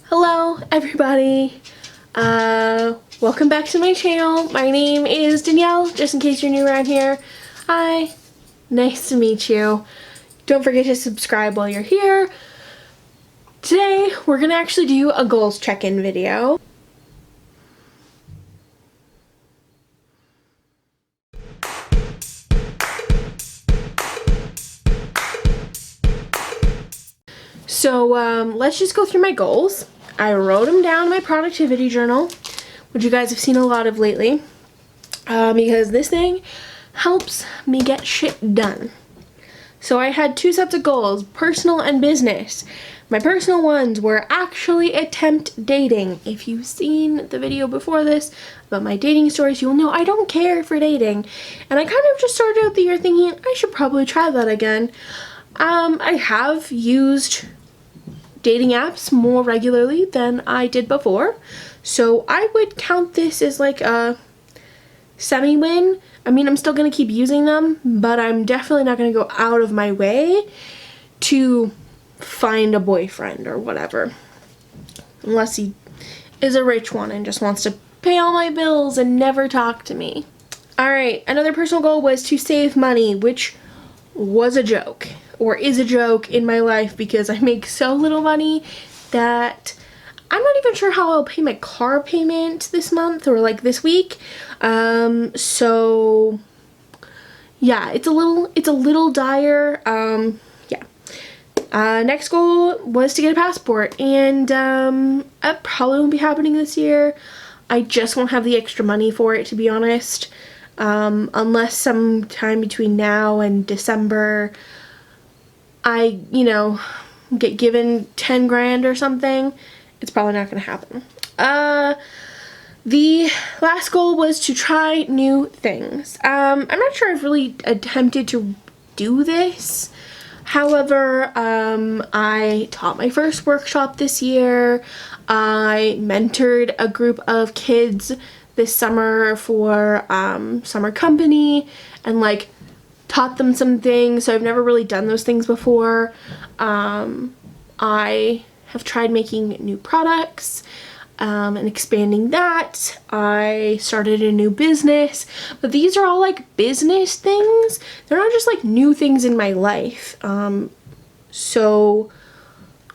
Hello everybody, welcome back to my channel. My name is Danielle, just in case you're new around here. Hi, nice to meet you. Don't forget to subscribe while you're here. Today we're gonna actually do a goals check-in video. So let's just go through my goals. I wrote them down in my productivity journal, which you guys have seen a lot of lately, because this thing helps me get shit done. So I had two sets of goals, personal and business. My personal ones were actually attempt dating. If you've seen the video before this about my dating stories, you'll know I don't care for dating. And I kind of just started out the year thinking I should probably try that again. I have used dating apps more regularly than I did before, so I would count this as like a semi-win. I mean, I'm still gonna keep using them, but I'm definitely not gonna go out of my way to find a boyfriend or whatever, unless he is a rich one and just wants to pay all my bills and never talk to me. Alright, another personal goal was to save money, which was a joke, or is a joke in my life, because I make so little money that I'm not even sure how I'll pay my car payment this month or like this week. So yeah, it's a little dire. Next goal was to get a passport, and that probably won't be happening this year. I just won't have the extra money for it, to be honest. Unless sometime between now and December I, get given 10 grand or something. It's probably not going to happen. The last goal was to try new things. I'm not sure I've really attempted to do this. However, I taught my first workshop this year. I mentored a group of kids this summer for summer company, and taught them some things, so I've never really done those things before. I have tried making new products and expanding that. I started a new business, but these are all business things. They're not just new things in my life. So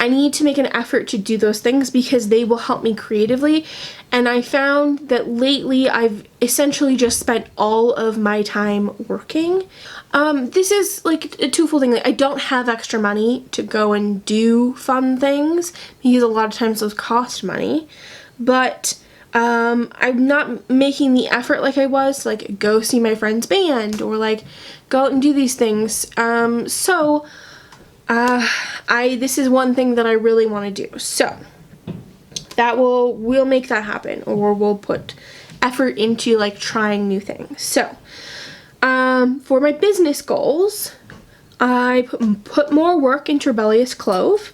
I need to make an effort to do those things because they will help me creatively. And I found that lately I've essentially just spent all of my time working. This is a twofold thing. I don't have extra money to go and do fun things because a lot of times those cost money. But I'm not making the effort like I was to go see my friend's band or go out and do these things. This is one thing that I really want to do. So we'll make that happen, or we'll put effort into trying new things. So for my business goals, I put more work into Rebellious Clove.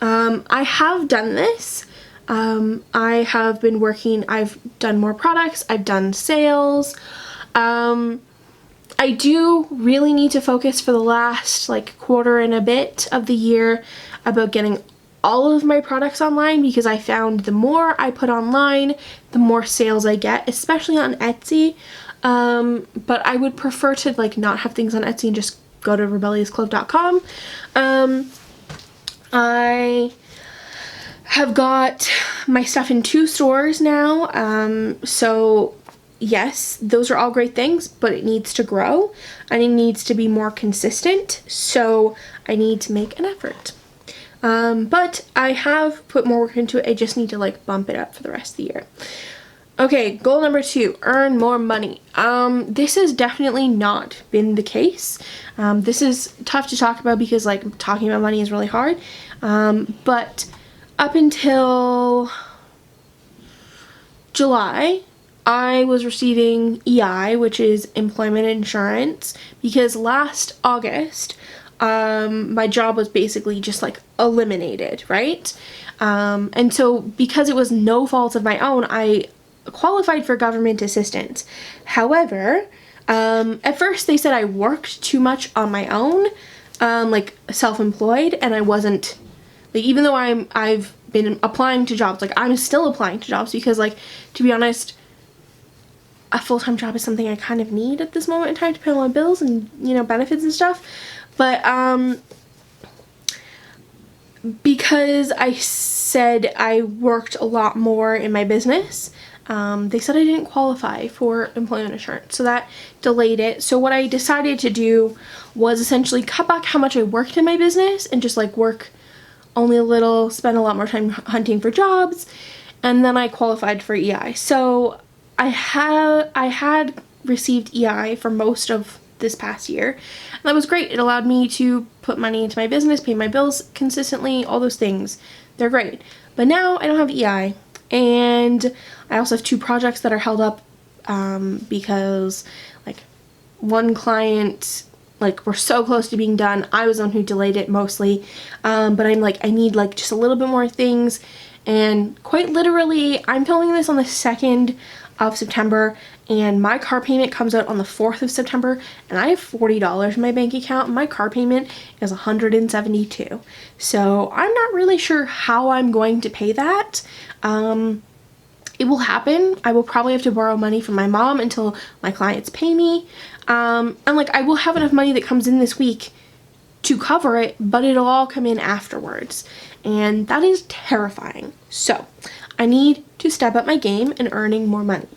I have done this. I have been working, I've done more products, I've done sales. I do really need to focus for the last quarter and a bit of the year about getting all of my products online, because I found the more I put online, the more sales I get, especially on Etsy. But I would prefer to not have things on Etsy and just go to rebelliousclove.com. I have got my stuff in 2 stores now, so yes, those are all great things, but it needs to grow and it needs to be more consistent, so I need to make an effort. But I have put more work into it. I just need to bump it up for the rest of the year. Okay, goal number 2, earn more money. This has definitely not been the case. This is tough to talk about because talking about money is really hard. But up until July, I was receiving EI, which is employment insurance, because last August, my job was basically just eliminated, right? And so because it was no fault of my own, I qualified for government assistance. However, at first they said I worked too much on my own, self-employed, and I wasn't, even though I've been applying to jobs. Like, I'm still applying to jobs because, like, to be honest, a full-time job is something I kind of need at this moment in time to pay all my bills and, you know, benefits and stuff. But because I said I worked a lot more in my business, they said I didn't qualify for employment insurance, so that delayed it. So what I decided to do was essentially cut back how much I worked in my business and just like work only a little, spend a lot more time hunting for jobs, and then I qualified for EI. So I had received EI for most of this past year, and that was great. It allowed me to put money into my business, pay my bills consistently, all those things. They're great. But now I don't have EI, and I also have 2 projects that are held up because like one client, like, we're so close to being done. I was the one who delayed it mostly, but I'm like, I need like just a little bit more things, and quite literally I'm filming this on the 2nd of September, and my car payment comes out on the 4th of September, and I have $40 in my bank account. My car payment is $172, so I'm not really sure how I'm going to pay that. It will happen. I will probably have to borrow money from my mom until my clients pay me, and like, I will have enough money that comes in this week to cover it, but it'll all come in afterwards, and that is terrifying. So I need to step up my game in earning more money.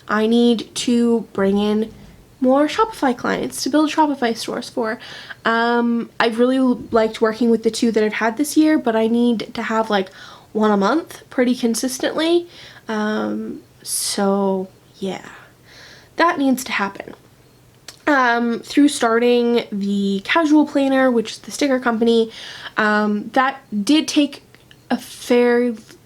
I need to bring in more Shopify clients to build Shopify stores for. I've really liked working with the 2 that I've had this year, but I need to have like 1 a month pretty consistently. So yeah, that needs to happen. Through starting the Casual Planner, which is the sticker company, that did take a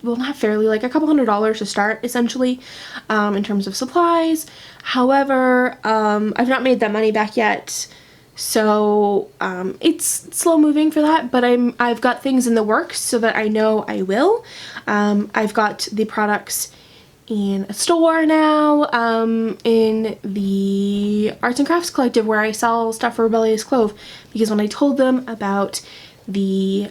like a couple $100s to start, essentially, in terms of supplies. However, I've not made that money back yet, so it's slow moving for that, but I've got things in the works so that I know I will. I've got the products in a store now, in the Arts and Crafts Collective, where I sell stuff for Rebellious Clove, because when I told them about the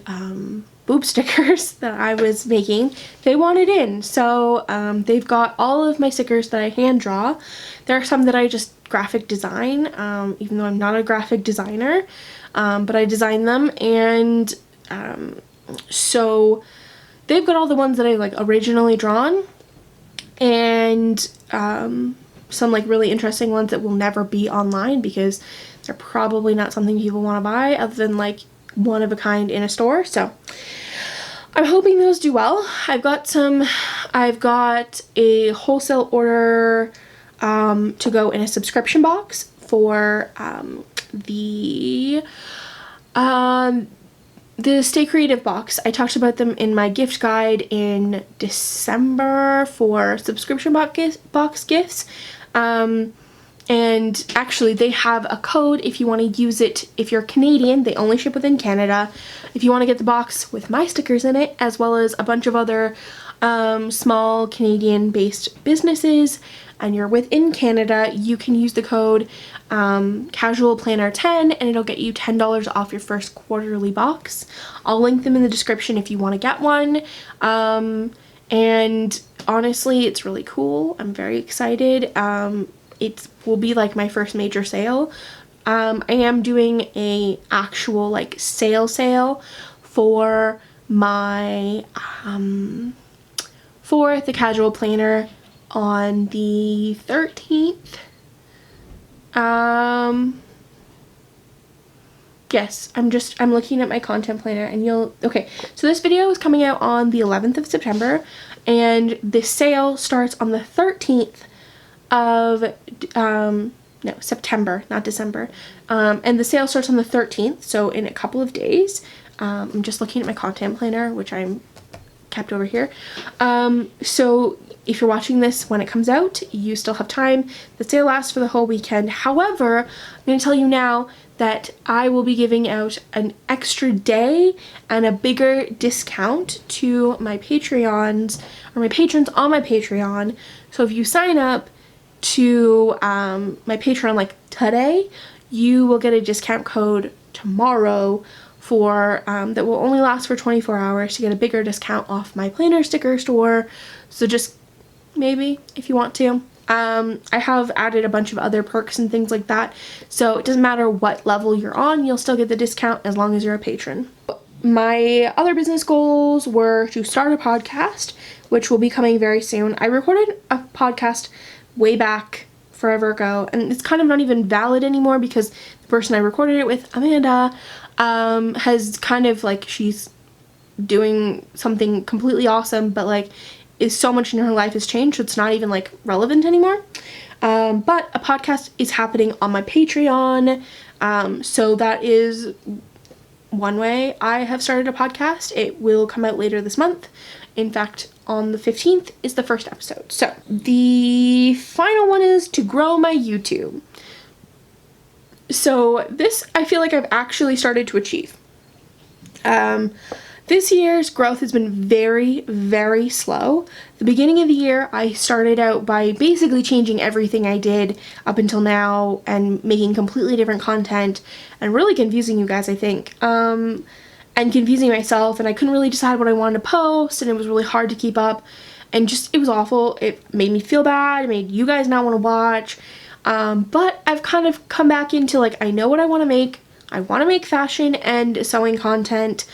boob stickers that I was making, they wanted in. So they've got all of my stickers that I hand draw. There are some that I just graphic design, even though I'm not a graphic designer, but I design them, and so they've got all the ones that I like originally drawn, and some like really interesting ones that will never be online because they're probably not something people want to buy other than like one of a kind in a store. So I'm hoping those do well. I've got a wholesale order to go in a subscription box for the Stay Creative box. I talked about them in my gift guide in December for subscription box gifts. And actually they have a code if you want to use it. If you're Canadian, they only ship within Canada. If you want to get the box with my stickers in it, as well as a bunch of other small Canadian based businesses, and you're within Canada, you can use the code Casual Planner 10, and it'll get you $10 off your first quarterly box. I'll link them in the description if you want to get one. And honestly, it's really cool. I'm very excited. It will be like my first major sale. I am doing a actual like sale for my for the Casual Planner on the 13th. Yes, I'm looking at my content planner, and okay, so this video is coming out on the 11th of September, and the sale starts on the 13th of no, September, not December. And the sale starts on the 13th, so in a couple of days. I'm just looking at my content planner, which I'm kept over here. So if you're watching this when it comes out, you still have time. The sale lasts for the whole weekend. However, I'm going to tell you now that I will be giving out an extra day and a bigger discount to my Patreons, or my patrons on my Patreon. So if you sign up to my Patreon like today, you will get a discount code tomorrow for that will only last for 24 hours to get a bigger discount off my planner sticker store. So just maybe if you want to. I have added a bunch of other perks and things like that, so it doesn't matter what level you're on, you'll still get the discount as long as you're a patron. My other business goals were to start a podcast, which will be coming very soon. I recorded a podcast way back forever ago, and it's kind of not even valid anymore because the person I recorded it with, Amanda, has kind of like, she's doing something completely awesome, but like is so much in her life has changed, so it's not even like relevant anymore. But a podcast is happening on my Patreon, so that is one way I have started a podcast. It will come out later this month. In fact, on the 15th is the first episode. So the final one is to grow my YouTube. So this I feel like I've actually started to achieve. This year's growth has been very, very slow. The beginning of the year, I started out by basically changing everything I did up until now and making completely different content and really confusing you guys, I think. And confusing myself, and I couldn't really decide what I wanted to post, and it was really hard to keep up, and just, it was awful. It made me feel bad, it made you guys not want to watch, but I've kind of come back into, like, I know what I want to make. I want to make fashion and sewing content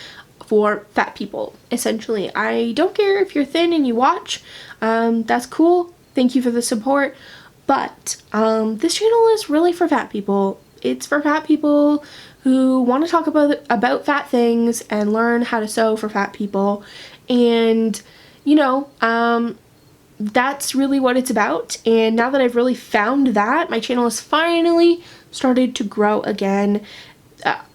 for fat people, essentially. I don't care if you're thin and you watch, that's cool, thank you for the support, but this channel is really for fat people. It's for fat people who want to talk about fat things and learn how to sew for fat people, and you know, that's really what it's about. And now that I've really found that, my channel has finally started to grow again.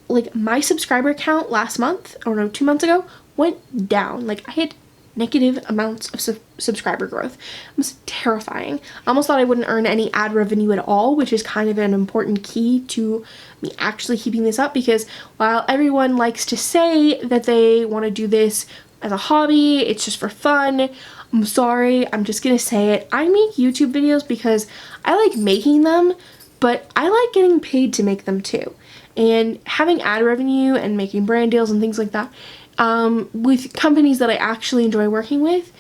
Like, my subscriber count last month, or no, 2 months ago, went down. Like, I had negative amounts of subscriber growth. It was terrifying. I almost thought I wouldn't earn any ad revenue at all, which is kind of an important key to me actually keeping this up, because while everyone likes to say that they want to do this as a hobby, it's just for fun, I'm sorry, I'm just gonna say it. I make YouTube videos because I like making them, but I like getting paid to make them too. And having ad revenue and making brand deals and things like that with companies that I actually enjoy working with,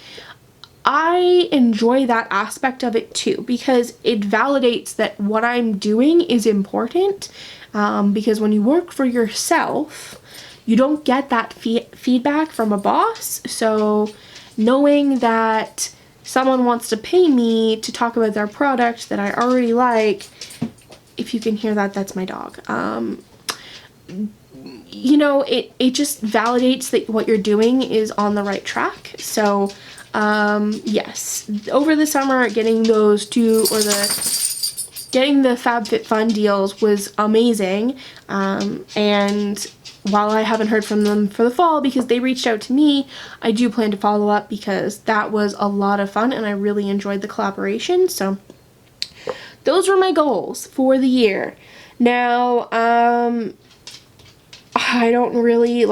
I enjoy that aspect of it too, because it validates that what I'm doing is important, because when you work for yourself, you don't get that feedback from a boss. So knowing that someone wants to pay me to talk about their product that I already like, if you can hear that, that's my dog. You know, it just validates that what you're doing is on the right track. So, yes, over the summer, getting those getting the FabFitFun deals was amazing. And while I haven't heard from them for the fall because they reached out to me, I do plan to follow up because that was a lot of fun and I really enjoyed the collaboration. So those were my goals for the year. Now, I don't really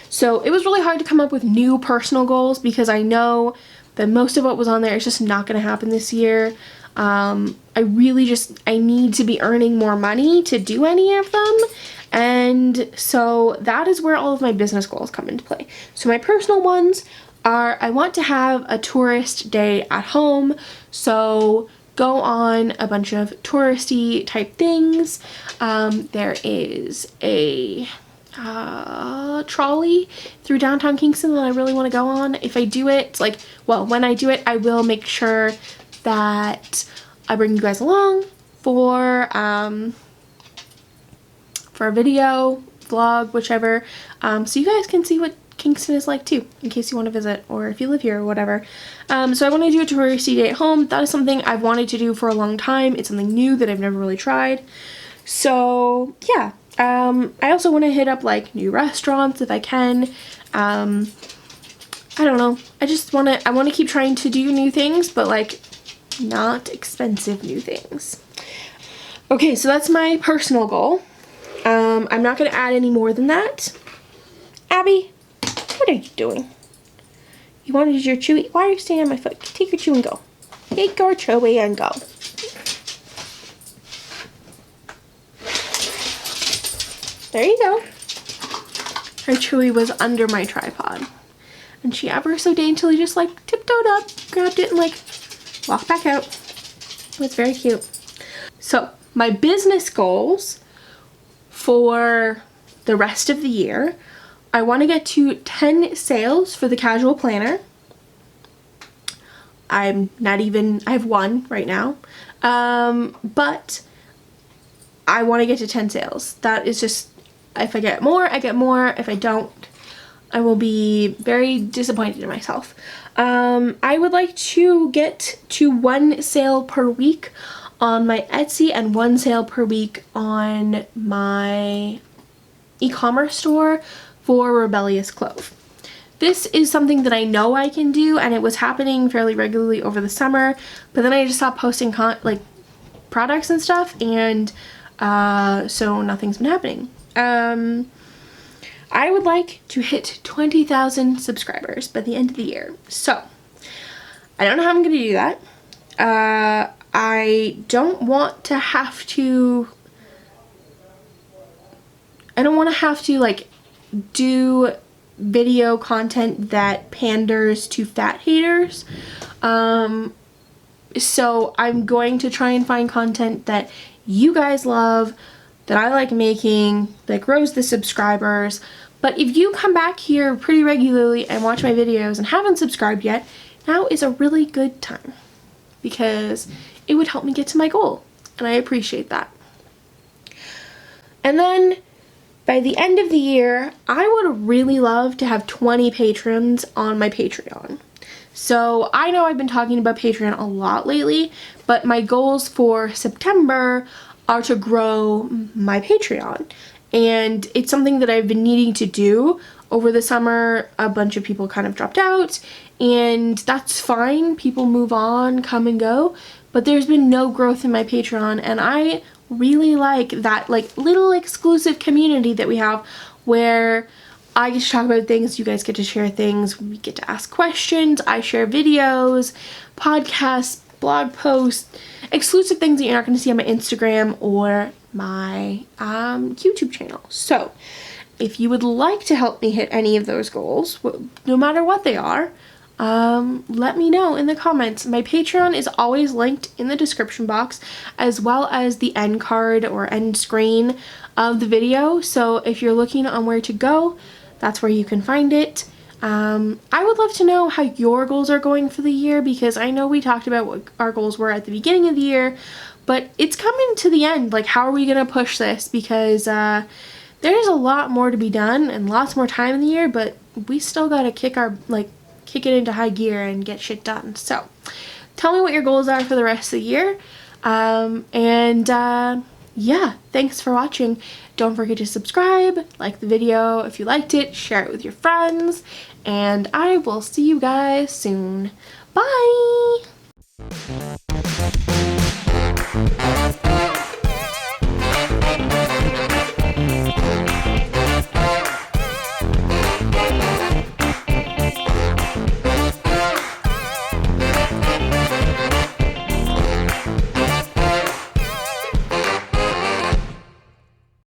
so it was really hard to come up with new personal goals because I know that most of what was on there is just not going to happen this year. I need to be earning more money to do any of them. And so that is where all of my business goals come into play. So my personal ones are, I want to have a tourist day at home. So go on a bunch of touristy type things. There is a trolley through downtown Kingston that I really want to go on. If I do it, when I do it, I will make sure that I bring you guys along for a video, vlog, whichever, so you guys can see what Kingston is like too, in case you want to visit, or if you live here or whatever. So I want to do a touristy day at home. That is something I've wanted to do for a long time. It's something new that I've never really tried. So yeah, I also want to hit up new restaurants if I can. I don't know. I want to keep trying to do new things, but not expensive new things. Okay, so that's my personal goal. I'm not going to add any more than that. Abby, what are you doing? You wanted your chewy? Why are you staying on my foot? Take your chew and go. Take your chewy and go. There you go. Our Chewy was under my tripod. And she ever so daintily just like tiptoed up, grabbed it, and like walked back out. It was very cute. So my business goals for the rest of the year, I want to get to 10 sales for the casual planner. I have 1 right now. But I want to get to 10 sales. That is just, if I get more, I get more. If I don't, I will be very disappointed in myself. I would like to get to 1 sale per week on my Etsy and 1 sale per week on my e-commerce store for Rebellious Clove. This is something that I know I can do, and it was happening fairly regularly over the summer, but then I just stopped posting products and stuff, and so nothing's been happening. I would like to hit 20,000 subscribers by the end of the year. So I don't know how I'm going to do that. I don't want to have to like do video content that panders to fat haters. So I'm going to try and find content that you guys love, that I like making, that grows the subscribers. But if you come back here pretty regularly and watch my videos and haven't subscribed yet, now is a really good time, because it would help me get to my goal, and I appreciate that. And then by the end of the year, I would really love to have 20 patrons on my Patreon. So I know I've been talking about Patreon a lot lately, but my goals for September are to grow my Patreon. And it's something that I've been needing to do over the summer. A bunch of people kind of dropped out, and that's fine. People move on, come and go, but there's been no growth in my Patreon, and I really like that little exclusive community that we have, where I get to talk about things, you guys get to share things, we get to ask questions, I share videos, podcasts, blog posts, exclusive things that you're not going to see on my Instagram or my YouTube channel. So if you would like to help me hit any of those goals, no matter what they are, let me know in the comments. My Patreon is always linked in the description box, as well as the end card or end screen of the video. So if you're looking on where to go, that's where you can find it. I would love to know how your goals are going for the year, because I know we talked about what our goals were at the beginning of the year, but it's coming to the end. Like, how are we going to push this? Because there's a lot more to be done and lots more time in the year, but we still got to kick it into high gear and get shit done. So tell me what your goals are for the rest of the year. Yeah, thanks for watching. Don't forget to subscribe, like the video if you liked it, share it with your friends, and I will see you guys soon. Bye!